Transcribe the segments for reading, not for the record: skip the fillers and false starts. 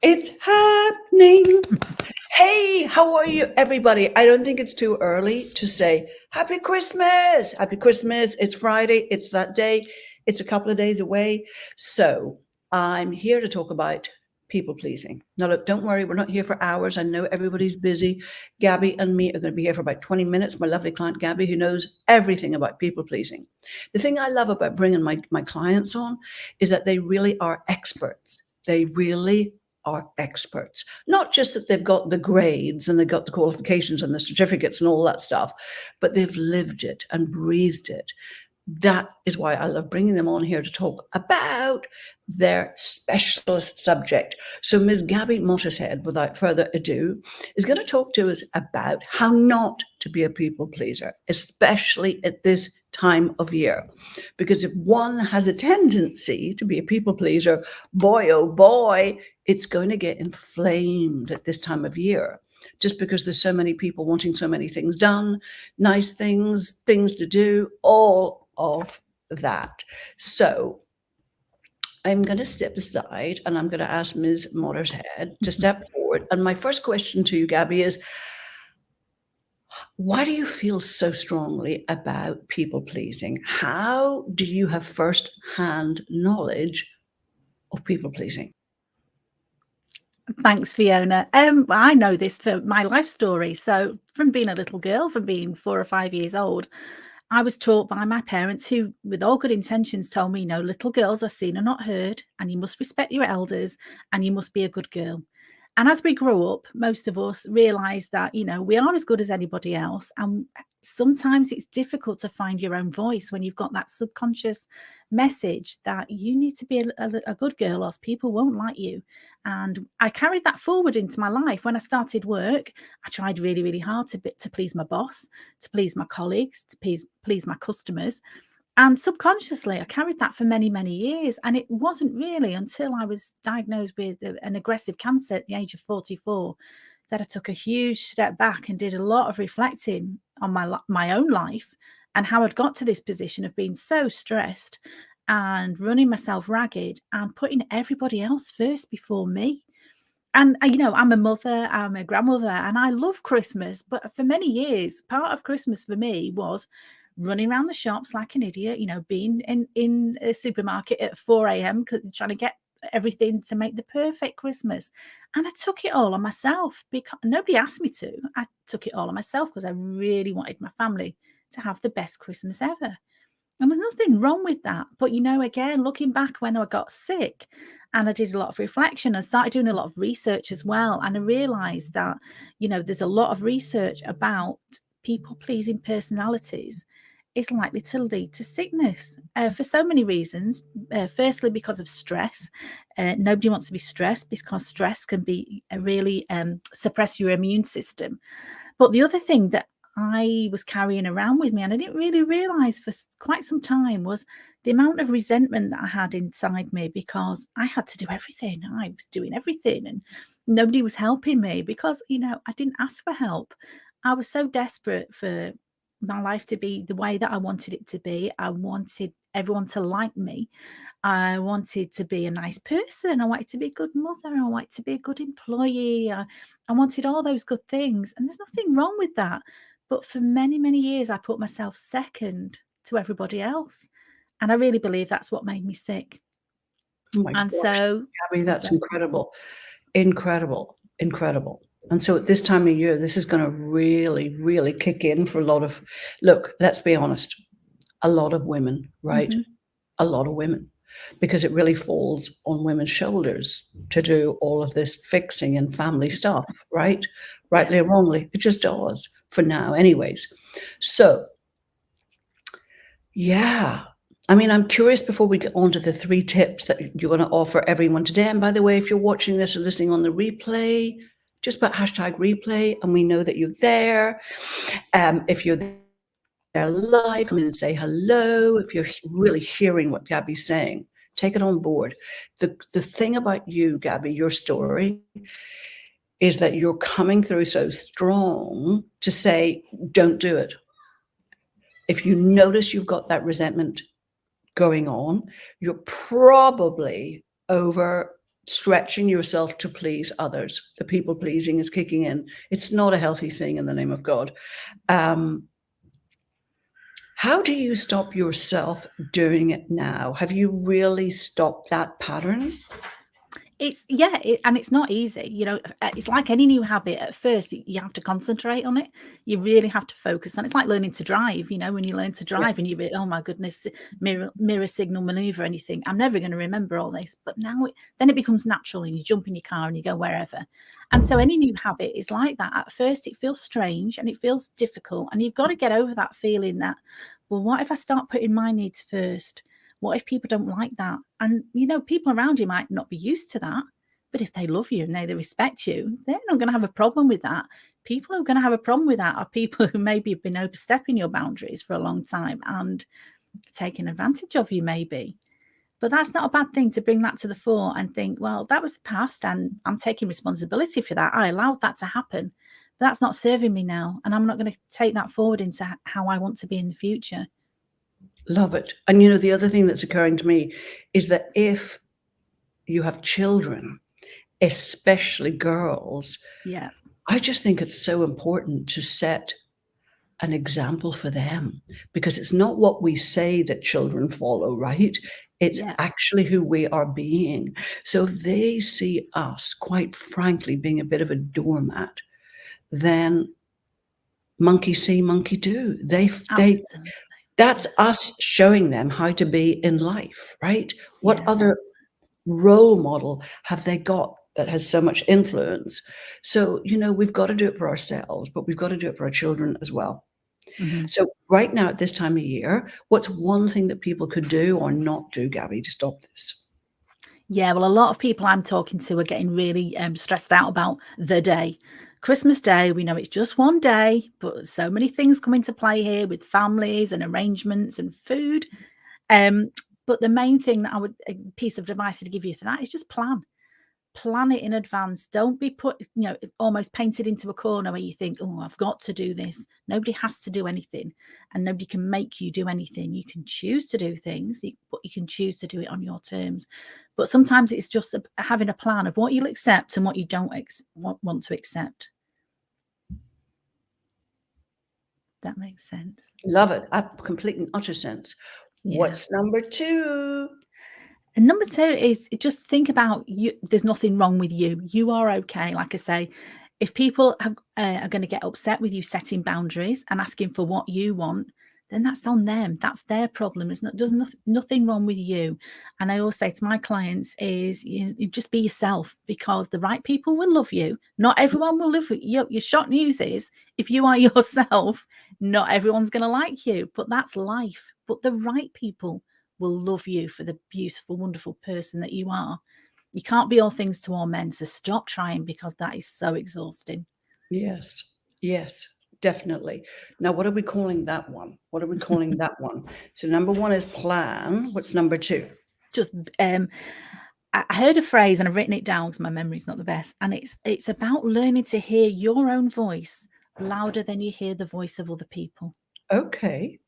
It's happening. Hey, how are you, everybody? I don't think it's too early to say Happy Christmas. Happy Christmas. It's Friday. It's that day. It's a couple of days away. So I'm here to talk about people pleasing. Now, look, don't worry. We're not here for hours. I know everybody's busy. Gabby and me are going to be here for about 20 minutes. My lovely client, Gabby, who knows everything about people pleasing. The thing I love about bringing my clients on is that they really are experts. They really are experts. Not just that they've got the grades and they've got the qualifications and the certificates and all that stuff, but they've lived it and breathed it. That is why I love bringing them on here to talk about their specialist subject. So Ms. Gabby Mottershead, without further ado, is going to talk to us about how not to be a people pleaser, especially at this time of year. Because if one has a tendency to be a people pleaser, boy, oh boy, it's going to get inflamed at this time of year. Just because there's so many people wanting so many things done, nice things, things to do, all of that. So I'm going to step aside and I'm going to ask Ms. Mottershead to step forward. And my first question to you, Gabby, is why do you feel so strongly about people pleasing? How do you have first-hand knowledge of people pleasing? Thanks, Fiona. I know this for my life story. So, from being a little girl, from being 4 or 5 years old, I was taught by my parents, who, with all good intentions, told me, little girls are seen and not heard, and you must respect your elders, and you must be a good girl. And as we grow up, most of us realize that, we are as good as anybody else. And sometimes it's difficult to find your own voice when you've got that subconscious message that you need to be a good girl, or else people won't like you. And I carried that forward into my life. When I started work, I tried really, really hard to please my boss, to please my colleagues, to please my customers. And subconsciously, I carried that for many, many years. And it wasn't really until I was diagnosed with an aggressive cancer at the age of 44 that I took a huge step back and did a lot of reflecting on my own life and how I'd got to this position of being so stressed and running myself ragged and putting everybody else first before me. And, I'm a mother, I'm a grandmother, and I love Christmas. But for many years, part of Christmas for me was running around the shops like an idiot, being in a supermarket at 4 a.m. trying to get everything to make the perfect Christmas. And I took it all on myself because nobody asked me to. I took it all on myself because I really wanted my family to have the best Christmas ever. And there's nothing wrong with that. But, again, looking back when I got sick and I did a lot of reflection, I started doing a lot of research as well. And I realized that, there's a lot of research about people pleasing personalities is likely to lead to sickness for so many reasons. Firstly, because of stress. Nobody wants to be stressed because stress can be really suppress your immune system. But the other thing that I was carrying around with me, and I didn't really realize for quite some time, was the amount of resentment that I had inside me because I had to do everything. I was doing everything and nobody was helping me because, I didn't ask for help. I was so desperate for my life to be the way that I wanted it to be. I wanted everyone to like me. I wanted to be a nice person. I wanted to be a good mother. I wanted to be a good employee. I wanted all those good things. And there's nothing wrong with that. But for many, many years, I put myself second to everybody else. And I really believe that's what made me sick. Oh my And gosh, so, Gabby, that's incredible. Incredible. Incredible. And so at this time of year, this is going to really, really kick in for a lot of, look, let's be honest, a lot of women, right? A lot of women, because it really falls on women's shoulders to do all of this fixing and family stuff, right? Rightly or wrongly, it just does for now, anyways. So, yeah. I mean, I'm curious before we get on to the 3 tips that you're going to offer everyone today. And by the way, if you're watching this or listening on the replay, just put #replay and we know that you're there. If you're there live, come in and say hello. If you're really hearing what Gabby's saying, take it on board. The thing about you, Gabby, your story, is that you're coming through so strong to say, don't do it. If you notice you've got that resentment going on, you're probably over stretching yourself to please others. The people pleasing is kicking in. It's not a healthy thing in the name of God. How do you stop yourself doing it now? Have you really stopped that pattern? And it's not easy. It's like any new habit. At first, you have to concentrate on it. You really have to focus on it. It's like learning to drive. When you learn to Yeah. drive and you oh my goodness, mirror signal maneuver, anything. I'm never going to remember all this. But now then it becomes natural, and you jump in your car and you go wherever. And so any new habit is like that. At first, it feels strange and it feels difficult, and you've got to get over that feeling that, well, what if I start putting my needs first? What if people don't like that? And, people around you might not be used to that. But if they love you and they respect you, they're not going to have a problem with that. People who are going to have a problem with that are people who maybe have been overstepping your boundaries for a long time and taking advantage of you, maybe. But that's not a bad thing to bring that to the fore and think, well, that was the past and I'm taking responsibility for that. I allowed that to happen. But that's not serving me now. And I'm not going to take that forward into how I want to be in the future. Love it. And the other thing that's occurring to me is that if you have children, especially girls, Yeah. I just think it's so important to set an example for them, because it's not what we say that children follow, right? It's actually who we are being. So if they see us, quite frankly, being a bit of a doormat, then monkey see, monkey do. Absolutely. That's us showing them how to be in life, right? What Yeah. other role model have they got that has so much influence? So, we've got to do it for ourselves, but we've got to do it for our children as well. Mm-hmm. So right now at this time of year, what's one thing that people could do or not do, Gabby, to stop this? Yeah, well, a lot of people I'm talking to are getting really stressed out about the day. Christmas Day, we know it's just one day, but so many things come into play here with families and arrangements and food. But the main thing that a piece of advice to give you for that is just plan it in advance. Don't be put, almost painted into a corner where you think, oh, I've got to do this. Nobody has to do anything, and nobody can make you do anything. You can choose to do things, but you can choose to do it on your terms. But sometimes it's just having a plan of what you'll accept and what you don't want to accept. That makes sense. Love it. Complete and utter sense. Yeah. What's number 2? And number 2 is just think about you. There's nothing wrong with you. You are okay. Like I say, if people are going to get upset with you setting boundaries and asking for what you want, then that's on them. That's their problem. There's nothing wrong with you. And I always say to my clients is you just be yourself, because the right people will love you. Not everyone will love you. Your shock news is if you are yourself, not everyone's going to like you, but that's life. But the right people will love you for the beautiful, wonderful person that you are. You can't be all things to all men, so stop trying, because that is so exhausting. Yes. Yes, definitely. Now, what are we calling that one? What are we calling that one? So number 1 is plan. What's number 2? Just I heard a phrase and I've written it down because my memory's not the best, and it's about learning to hear your own voice louder than you hear the voice of other people. Okay.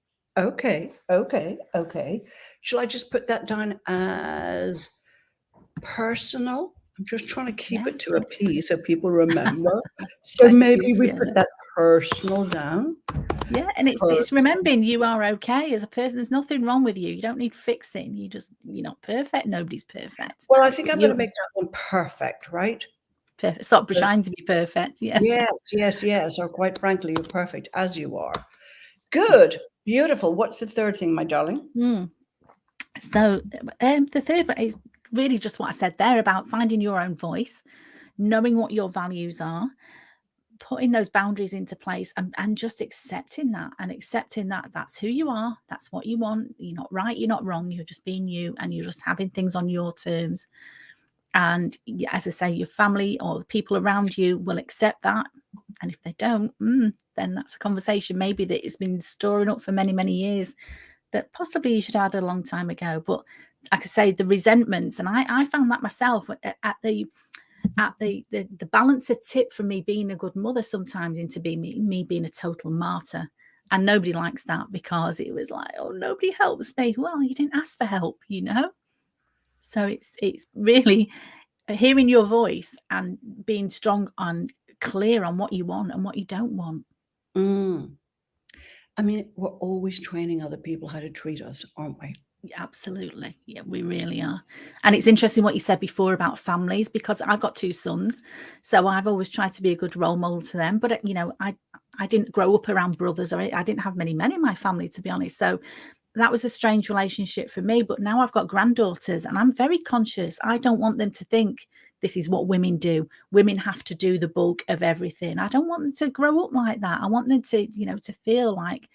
Shall I just put that down as personal? I'm just trying to keep it to a P so people remember. So maybe we put that personal down. Yeah, and it's remembering you are okay as a person. There's nothing wrong with you. You don't need fixing. You're not perfect. Nobody's perfect. Well, I think I'm going to make that one perfect, right? Perfect. Stop trying to be perfect. Yeah. Yes. Or quite frankly, you're perfect as you are. Good. Beautiful. What's the third thing, my darling? So the third one is really just what I said there about finding your own voice, knowing what your values are, putting those boundaries into place, and just accepting that that's who you are, that's what you want. You're not right, you're not wrong, you're just being you, and you're just having things on your terms. And as I say, your family or the people around you will accept that. And if they don't, then that's a conversation maybe that has been storing up for many, many years that possibly you should have had a long time ago. But like I say, the resentments, and I found that myself at the balancer tip for me being a good mother sometimes into being me being a total martyr. And nobody likes that, because it was like, oh, nobody helps me. Well, you didn't ask for help, So it's really hearing your voice and being strong and clear on what you want and what you don't want. Mm. I mean, we're always training other people how to treat us, aren't we? Absolutely. Yeah, we really are. And it's interesting what you said before about families, because I've got two sons. So I've always tried to be a good role model to them. But, I didn't grow up around brothers, or I didn't have many men in my family, to be honest. So that was a strange relationship for me. But now I've got granddaughters and I'm very conscious. I don't want them to think this is what women do. Women have to do the bulk of everything. I don't want them to grow up like that. I want them to, to feel like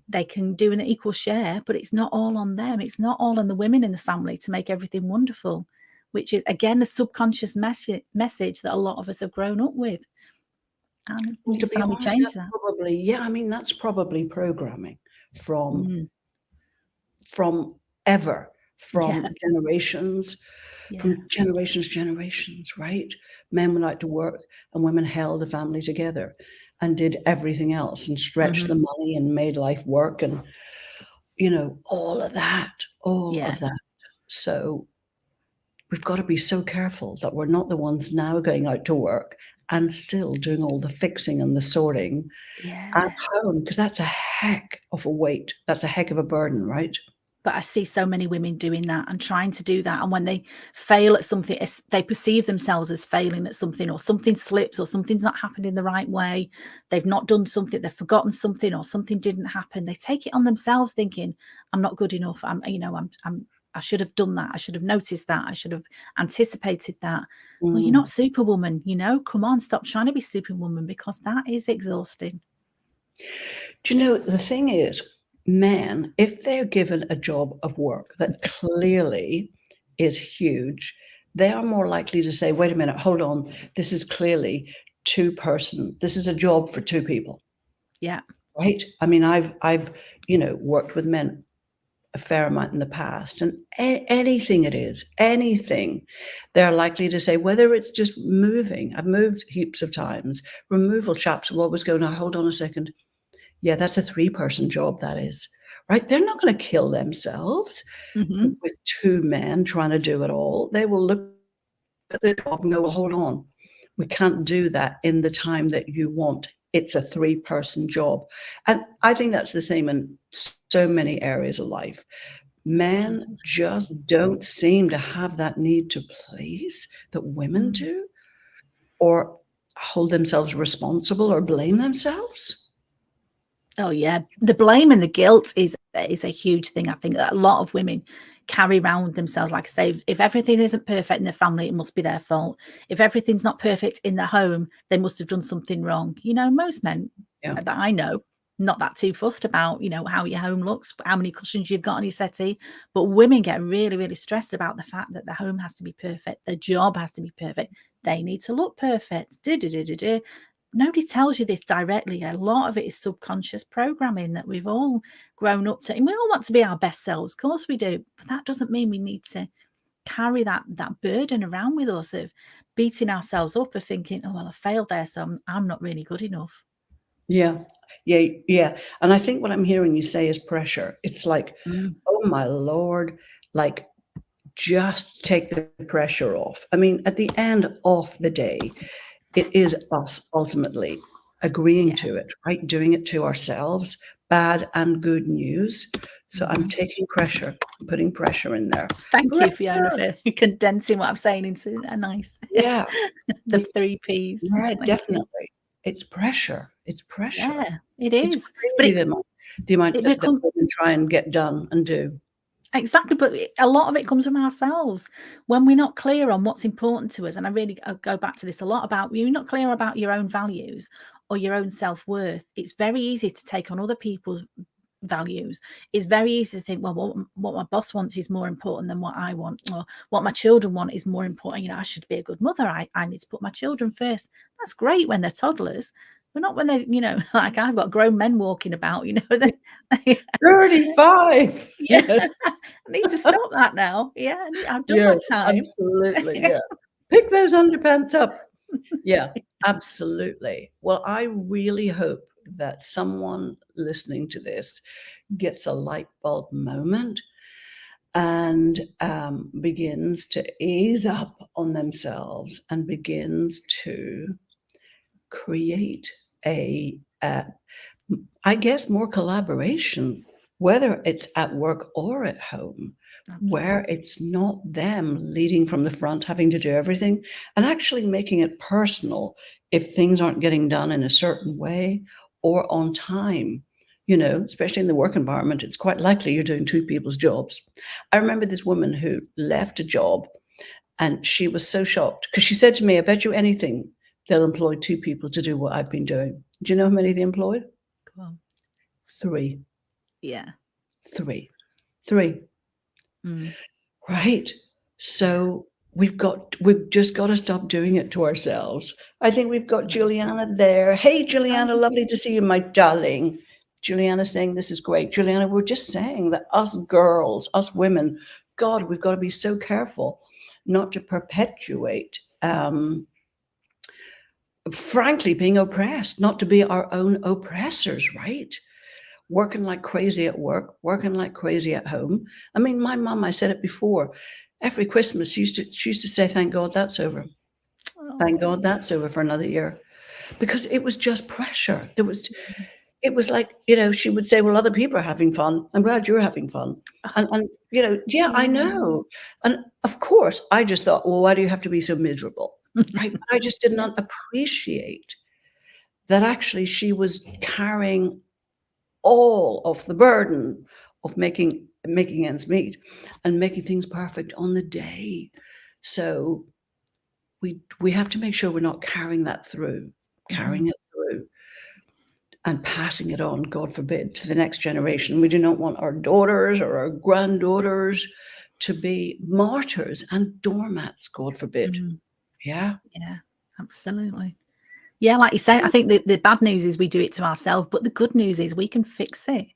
they can do an equal share, but it's not all on them. It's not all on the women in the family to make everything wonderful, which is, again, a subconscious message that a lot of us have grown up with. And Well, to it's be time we honest, change that's that. probably, yeah, I mean, that's probably programming from Mm, from ever, yeah, from yeah. generations, right? Men went out to work and women held the family together and did everything else and stretched Hmm. the money and made life work and, all of that, all Yeah, of that. So we've got to be so careful that we're not the ones now going out to work and still doing all the fixing and the sorting at yeah. home, because that's a heck of a weight. That's a heck of a burden, right? But I see so many women doing that and trying to do that. And when they fail at something, they perceive themselves as failing at something, or something slips, or something's not happened in the right way. They've not done something, they've forgotten something, or something didn't happen. They take it on themselves, thinking, "I'm not good enough. I should have done that. I should have noticed that. I should have anticipated that." Well, you're Mm. not Superwoman. Come on, stop trying to be Superwoman, because that is exhausting. Do you know, the thing is, men, if they're given a job of work that clearly is huge, they are more likely to say, wait a minute, hold on, this is clearly two-person. This is a job for two people, Yeah. right? I mean, I've worked with men a fair amount in the past, and anything it is, anything, they're likely to say, whether it's just moving. I've moved heaps of times. Removal chaps will always go, now hold on a second. Yeah, that's a three-person job, that is, right? They're not gonna kill themselves Hmm. with two men trying to do it all. They will look at the job and go, "Well, hold on. We can't do that in the time that you want. It's a three-person job." And I think that's the same in so many areas of life. Men Absolutely. just don't seem to have that need to please that women Mm. do, or hold themselves responsible or blame themselves. Oh yeah, the blame and the guilt is a huge thing. I think that a lot of women carry around with themselves. Like I say, if everything isn't perfect in their family, it must be their fault. If everything's not perfect in their home, they must have done something wrong. Most men Yeah. that I know, not that too fussed about, how your home looks, how many cushions you've got on your settee. But women get really, really stressed about the fact that the home has to be perfect, their job has to be perfect, they need to look perfect. Nobody tells you this directly. A lot of it is subconscious programming that we've all grown up to. And we all want to be our best selves. Of course we do. But that doesn't mean we need to carry that burden around with us of beating ourselves up, of thinking, oh, well, I failed there, so I'm not really good enough. Yeah. Yeah, yeah, and I think what I'm hearing you say is pressure. It's like, Mm, "Oh my lord," like, just take the pressure off. I mean, at the end of the day, it is us ultimately agreeing yeah. to it, right? Doing it to ourselves, bad and good news. So I'm Mhm. taking pressure, putting pressure in there. Thank you, Fiona, Pressure! for condensing what I'm saying into a nice Yeah, the it's three P's. yeah, Thank you. definitely. It's pressure. It's pressure. Yeah, it It's is. But crazy the amount it that becomes women try and get done and do. exactly, but a lot of it comes from ourselves when we're not clear on what's important to us. And I really go back to this a lot about you're not clear about your own values or your own self-worth. It's very easy to take on other people's values. It's very easy to think, well, what my boss wants is more important than what I want, or what my children want is more important. I should be a good mother. I need to put my children first. That's great when they're toddlers, but not when they're, like I've got grown men walking about, they 35! yeah, Yes. I need to stop that now. Yeah, I've done my Yes, time. absolutely, yeah. Pick those underpants up. Yeah, absolutely. Well, I really hope that someone listening to this gets a light bulb moment and begins to ease up on themselves and begins to create I guess, more collaboration, whether it's at work or at home, where Absolutely. it's not them leading from the front, having to do everything, and actually making it personal if things aren't getting done in a certain way or on time. Especially in the work environment, it's quite likely you're doing two people's jobs. I remember this woman who left a job and she was so shocked because she said to me, I bet you anything they'll employ two people to do what I've been doing. Do you know how many they employed? Cool. Three. Yeah. Three. Mm. Right? So we've just got to stop doing it to ourselves. I think we've got Juliana there. Hey, Juliana, lovely to see you, my darling. Juliana saying this is great. Juliana, we're just saying that us girls, us women, God, we've got to be so careful not to perpetuate, frankly, being oppressed, not to be our own oppressors, right? Working like crazy at work, working like crazy at home. I mean, my mum, I said it before, every Christmas she used to say, thank God that's over. Thank God that's over for another year. Because it was just pressure. It was like, she would say, well, other people are having fun. I'm glad you're having fun. And yeah, I know. And of course, I just thought, well, why do you have to be so miserable? Right? But I just did not appreciate that actually she was carrying all of the burden of making ends meet and making things perfect on the day. So we have to make sure we're not carrying it through and passing it on, God forbid, to the next generation. We do not want our daughters or our granddaughters to be martyrs and doormats, God forbid. Yeah. Yeah, absolutely. Yeah, like you say, I think the bad news is we do it to ourselves, but the good news is we can fix it.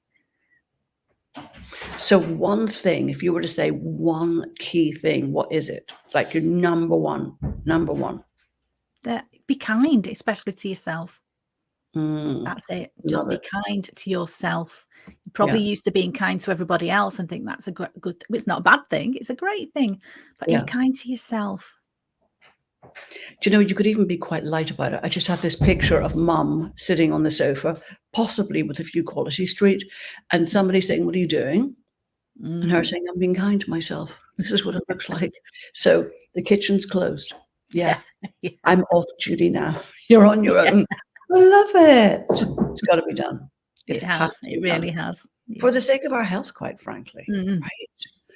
So one thing, if you were to say one key thing, what is it? Like your number one. Be kind, especially to yourself. That's it. Just be Love it. kind to yourself. You're probably used to being kind to everybody else and think that's a good. It's not a bad thing. It's a great thing. But Yeah. you're kind to yourself. Do you know, you could even be quite light about it. I just have this picture of mum sitting on the sofa, possibly with a few Quality Street, and somebody saying, what are you doing? And her saying, I'm being kind to myself. This is what it looks like. So the kitchen's closed. Yeah. Yeah. I'm off duty now. You're on your own. I love it. It's got to be done. It has. It really has. For the sake of our health, quite frankly. Mm. Right.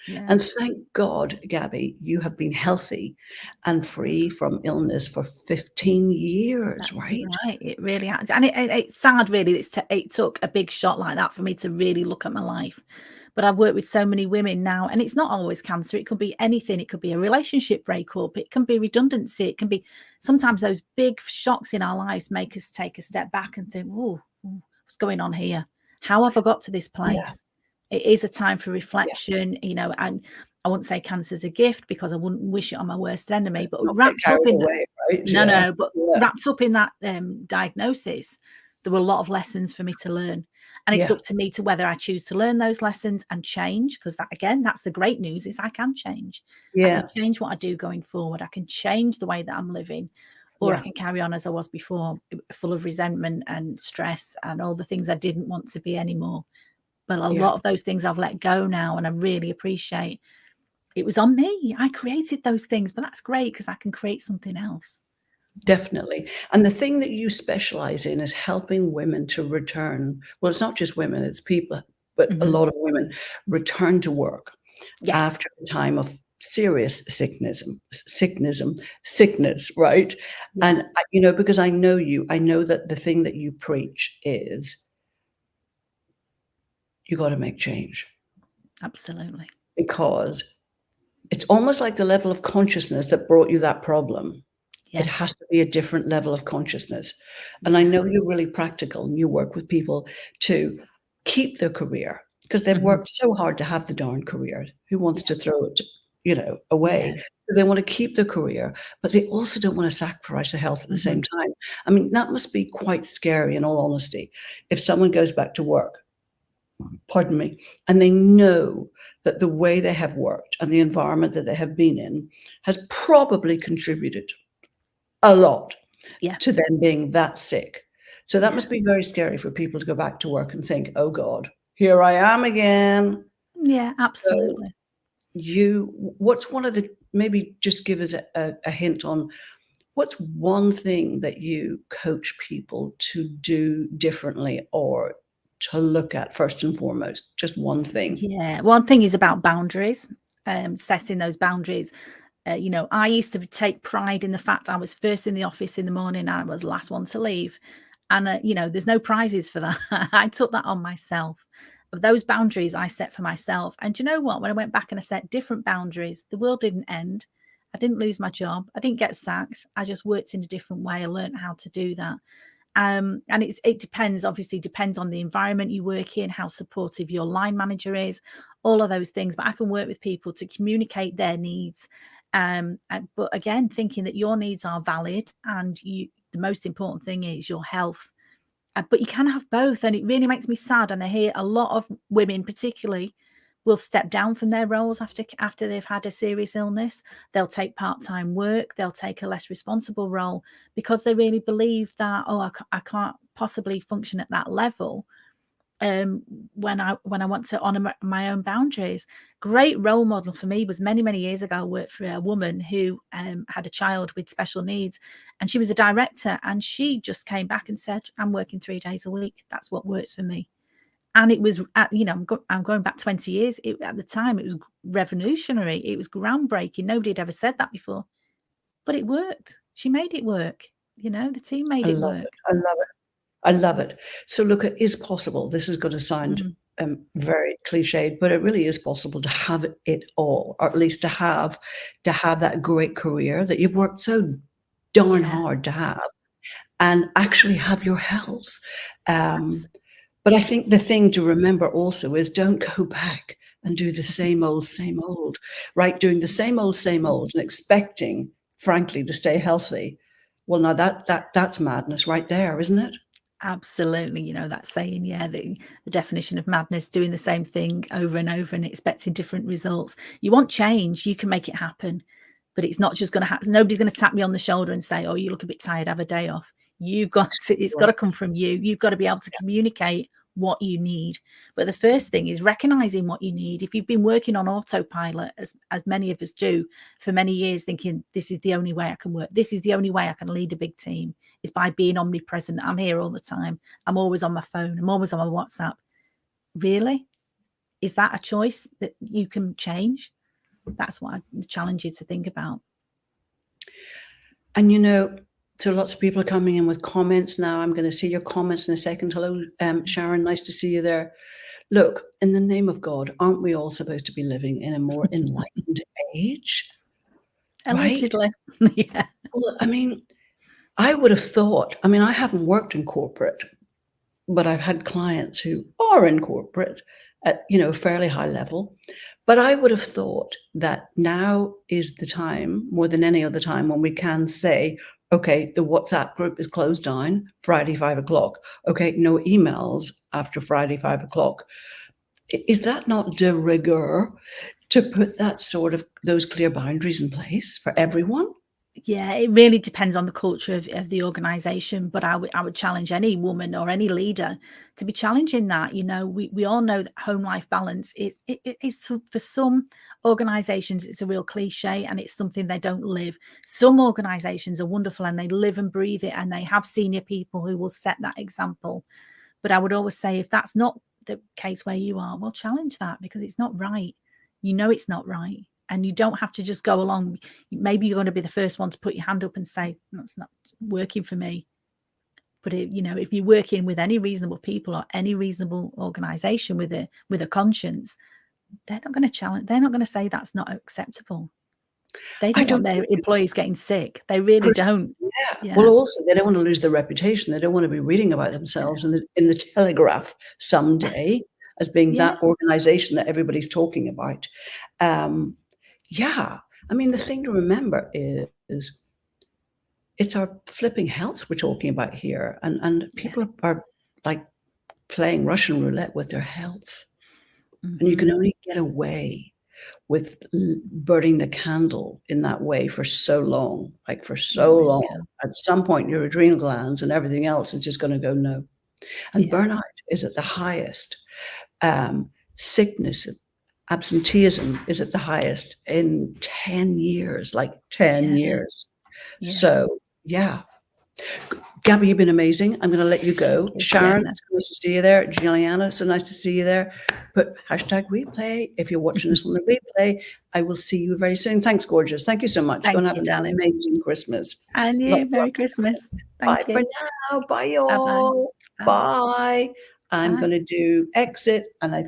Yeah. And thank God, Gabby, you have been healthy and free from illness for 15 years, That's right? right. It really has. And it's sad, really. It took a big shot like that for me to really look at my life. But I've worked with so many women now, and it's not always cancer. It could be anything. It could be a relationship breakup. It can be redundancy. It can be sometimes those big shocks in our lives make us take a step back and think, oh, what's going on here? How have I got to this place? It is a time for reflection, and I wouldn't say cancer's a gift because I wouldn't wish it on my worst enemy, but wrapped up in away, right? wrapped up in that diagnosis, there were a lot of lessons for me to learn. And it's up to me to whether I choose to learn those lessons and change, because that's the great news is I can change. I can change what I do going forward. I can change the way that I'm living, or I can carry on as I was before, full of resentment and stress and all the things I didn't want to be anymore. But a lot of those things I've let go now, and I really appreciate it was on me. I created those things, but that's great because I can create something else. Definitely. And the thing that you specialize in is helping women to return. Well, it's not just women, it's people, but a lot of women return to work after a time of serious sickness, right? And, because I know you, I know that the thing that you preach is you got to make change. Absolutely. Because it's almost like the level of consciousness that brought you that problem. It has to be a different level of consciousness. And I know you're really practical and you work with people to keep their career because they've worked so hard to have the darn career. Who wants to throw it, away? So they want to keep their career, but they also don't want to sacrifice their health at the same time. I mean, that must be quite scary in all honesty. If someone goes back to work pardon me, and they know that the way they have worked and the environment that they have been in has probably contributed a lot Yeah. to them being that sick. So that Yeah. must be very scary for people to go back to work and think, oh God, here I am again. Yeah, So absolutely. what's one of the, maybe just give us a hint on what's one thing that you coach people to do differently or to look at first and foremost? Just one thing. Yeah. One thing is about boundaries, setting those boundaries. I used to take pride in the fact I was first in the office in the morning and I was last one to leave. And, there's no prizes for that. I took that on myself. Of those boundaries I set for myself. And do you know what? When I went back and I set different boundaries, the world didn't end. I didn't lose my job. I didn't get sacked. I just worked in a different way. I learned how to do that. And it depends, obviously depends on the environment you work in, how supportive your line manager is, all of those things. But I can work with people to communicate their needs. But again, thinking that your needs are valid and the most important thing is your health. But you can have both, and it really makes me sad. And I hear a lot of women, particularly, will step down from their roles after they've had a serious illness. They'll take part-time work. They'll take a less responsible role because they really believe that, oh, I can't possibly function at that level. When I want to honor my own boundaries. Great role model for me was many years ago. I worked for a woman who had a child with special needs, and she was a director, and she just came back and said, I'm working 3 days a week. That's what works for me. And it was, I'm going back 20 years. At the time, it was revolutionary. It was groundbreaking. Nobody had ever said that before, but it worked. She made it work. The team I made it love it. work. I love it. I love it. So look, it is possible. This is going to sound Mm, very cliched, but it really is possible to have it all, or at least to have that great career that you've worked so darn yeah, hard to have, and actually have your health. Um, abs- but I think the thing to remember also is don't go back and do the same old, right? Doing the same old, and expecting, frankly, to stay healthy. Well, now that's madness right there, isn't it? Absolutely, that saying, yeah, the definition of madness, doing the same thing over and over and expecting different results. You want change, you can make it happen, but it's not just going to happen. Nobody's going to tap me on the shoulder and say, "Oh, you look a bit tired, have a day off." It's got Right. to come from you. You've got to be able to communicate what you need. But the first thing is recognizing what you need. If you've been working on autopilot, as many of us do for many years, thinking this is the only way I can work, this is the only way I can lead a big team, is by being omnipresent. I'm here all the time. I'm always on my phone. I'm always on my WhatsApp. Really? Is that a choice that you can change? That's what I challenge you to think about. And so lots of people are coming in with comments now. I'm going to see your comments in a second. Hello, Sharon. Nice to see you there. Look, in the name of God, aren't we all supposed to be living in a more enlightened age? Right? Allegedly. Yeah. Well, I mean, I would have thought, I mean, I haven't worked in corporate, but I've had clients who are in corporate at, fairly high level. But I would have thought that now is the time, more than any other time, when we can say, okay, the WhatsApp group is closed down Friday, 5 o'clock. Okay, no emails after Friday, 5 o'clock. Is that not de rigueur to put those clear boundaries in place for everyone? Yeah, it really depends on the culture of the organization, but I would challenge any woman or any leader to be challenging that. We all know that home life balance is for some organizations it's a real cliche and it's something they don't live. Some organizations are wonderful and they live and breathe it and they have senior people who will set that example. But I would always say if that's not the case where you are, well, challenge that because it's not right. It's not right. And you don't have to just go along. Maybe you're going to be the first one to put your hand up and say, that's not working for me. But if you're working with any reasonable people or any reasonable organization with a conscience, they're not going to challenge. They're not going to say that's not acceptable. They I don't want don't their think employees getting sick. They really don't. Yeah. Well, Yeah. also, they don't want to lose their reputation. They don't want to be reading about themselves in the Telegraph someday as being Yeah. that organization that everybody's talking about. Um, yeah. I mean, the thing to remember is it's our flipping health we're talking about here, and Yeah. people are like playing Russian roulette with their health. And you Mhm. can only get away with burning the candle in that way for so long, like for You so really long. can. At some point, your adrenal glands and everything else is just going to go no. And Yeah. burnout is at the highest. Sickness, absenteeism is at the highest in 10 years, like 10 Yeah. years. Yeah. So, yeah. Gabby, you've been amazing. I'm going to let you Thank go. you, Sharon, Fiona. it's nice to see you there. Juliana, so nice to see you there. But hashtag replay. If you're watching this on the replay, I will see you very soon. Thanks, gorgeous. Thank you so much. Go and Thank have you, an darling. amazing Christmas. And you. Lots of love. Merry Christmas. Bye Thank for you. now. Bye, Bye-bye. y'all. Bye. Bye. I'm Bye. going to do exit, and I